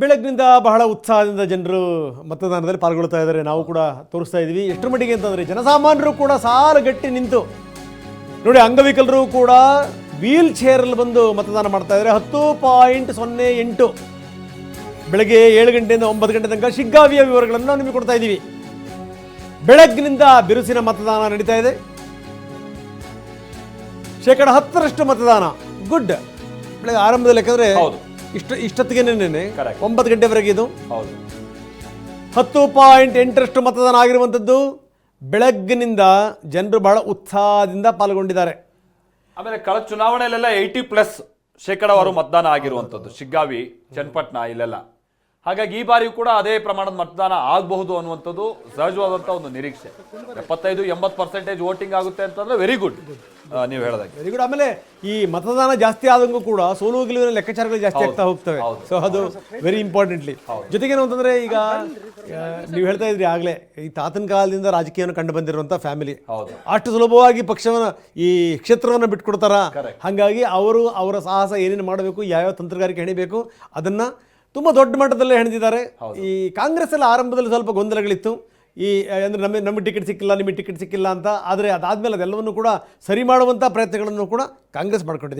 ಬೆಳಗ್ಗಿನಿಂದ ಬಹಳ ಉತ್ಸಾಹದಿಂದ ಜನರು ಮತದಾನದಲ್ಲಿ ಪಾಲ್ಗೊಳ್ತಾ ಇದ್ದಾರೆ. ನಾವು ಕೂಡ ತೋರಿಸ್ತಾ ಇದ್ವಿ. ಎಷ್ಟರ ಮಟ್ಟಿಗೆ ಅಂತಂದರೆ ಜನಸಾಮಾನ್ಯರು ಕೂಡ ಸಾಲುಗಟ್ಟಿ ನಿಂತು ನೋಡಿ, ಅಂಗವಿಕಲರು ಕೂಡ ವೀಲ್ ಚೇರಲ್ಲಿ ಬಂದು ಮತದಾನ ಮಾಡ್ತಾ ಇದ್ದಾರೆ. 10.08 ಬೆಳಗ್ಗೆ 7 ಗಂಟೆಯಿಂದ 9 ಗಂಟೆ ತನಕ ಶಿಗ್ಗಾವಿಯ ವಿವರಗಳನ್ನು ನಾವು ನಿಮಗೆ ಕೊಡ್ತಾ ಇದ್ದೀವಿ. ಬೆಳಗ್ಗಿನಿಂದ ಬಿರುಸಿನ ಮತದಾನ ನಡೀತಾ ಇದೆ. 10% ಮತದಾನ. ಗುಡ್. ಬೆಳಗ್ಗೆ ಆರಂಭದಲ್ಲಿ ಯಾಕಂದ್ರೆ ಇಷ್ಟೊತ್ತಿಗೆ 9 ಗಂಟೆವರೆಗೆ ಇದು 10.8 ಮತದಾನ ಆಗಿರುವಂಥದ್ದು. ಬೆಳಗ್ಗಿನಿಂದ ಜನರು ಬಹಳ ಉತ್ಸಾಹದಿಂದ ಪಾಲ್ಗೊಂಡಿದ್ದಾರೆ. ಆಮೇಲೆ ಕಳೆದ ಚುನಾವಣೆಯಲ್ಲೆಲ್ಲ 80+% ಮತದಾನ ಆಗಿರುವಂಥದ್ದು ಶಿಗ್ಗಾವಿ, ಚನ್ನಪಟ್ಟಣ ಇಲ್ಲೆಲ್ಲ. ಹಾಗಾಗಿ ಈ ಬಾರಿಯೂ ಕೂಡ ಅದೇ ಪ್ರಮಾಣದ ಮತದಾನ ಆಗಬಹುದು ಅನ್ನುವಂಥದ್ದು ಸಹಜವಾದಂಥ ಒಂದು ನಿರೀಕ್ಷೆ. 75-80% ವೋಟಿಂಗ್ ಆಗುತ್ತೆ ಅಂತಂದ್ರೆ ವೆರಿ ಗುಡ್. ನೀವು ಹೇಳಿದಾಗ ವೆರಿ ಗುಡ್. ಆಮೇಲೆ ಈ ಮತದಾನ ಜಾಸ್ತಿ ಆದಂಗೂ ಕೂಡ ಸೋಲು ಗೆಲುವಿನ ಲೆಕ್ಕಾಚಾರಗಳು ಜಾಸ್ತಿ ಆಗ್ತಾ ಹೋಗ್ತವೆ. ಸೊ ಅದು ವೆರಿ ಇಂಪಾರ್ಟೆಂಟ್ಲಿ. ಜೊತೆಗೇನು ಅಂತಂದ್ರೆ ಈಗ ನೀವು ಹೇಳ್ತಾ ಇದ್ರಿ ಆಗಲೇ, ಈ ತಾತನ ಕಾಲದಿಂದ ರಾಜಕೀಯವನ್ನು ಕಂಡು ಬಂದಿರುವಂಥ ಫ್ಯಾಮಿಲಿ ಅಷ್ಟು ಸುಲಭವಾಗಿ ಪಕ್ಷವನ್ನು ಈ ಕ್ಷೇತ್ರವನ್ನು ಬಿಟ್ಕೊಡ್ತಾರ. ಹಾಗಾಗಿ ಅವರ ಸಾಹಸ ಏನೇನು ಮಾಡಬೇಕು, ಯಾವ್ಯಾವ ತಂತ್ರಗಾರಿಕೆ ಹೆಣಿಬೇಕು ಅದನ್ನು ತುಂಬ ದೊಡ್ಡ ಮಟ್ಟದಲ್ಲೇ ಹೆಣೆದಿದ್ದಾರೆ. ಈ ಕಾಂಗ್ರೆಸ್ ಎಲ್ಲ ಆರಂಭದಲ್ಲಿ ಸ್ವಲ್ಪ ಗೊಂದಲಗಳಿತ್ತು. ಅಂದರೆ ನಮಗೆ ಟಿಕೆಟ್ ಸಿಕ್ಕಿಲ್ಲ, ನಿಮಗೆ ಟಿಕೆಟ್ ಸಿಕ್ಕಿಲ್ಲ ಅಂತ. ಆದರೆ ಅದಾದಮೇಲೆ ಅದೆಲ್ಲವನ್ನು ಕೂಡ ಸರಿ ಮಾಡುವಂಥ ಪ್ರಯತ್ನಗಳನ್ನು ಕೂಡ ಕಾಂಗ್ರೆಸ್ ಮಾಡ್ಕೊಂಡಿದೆ.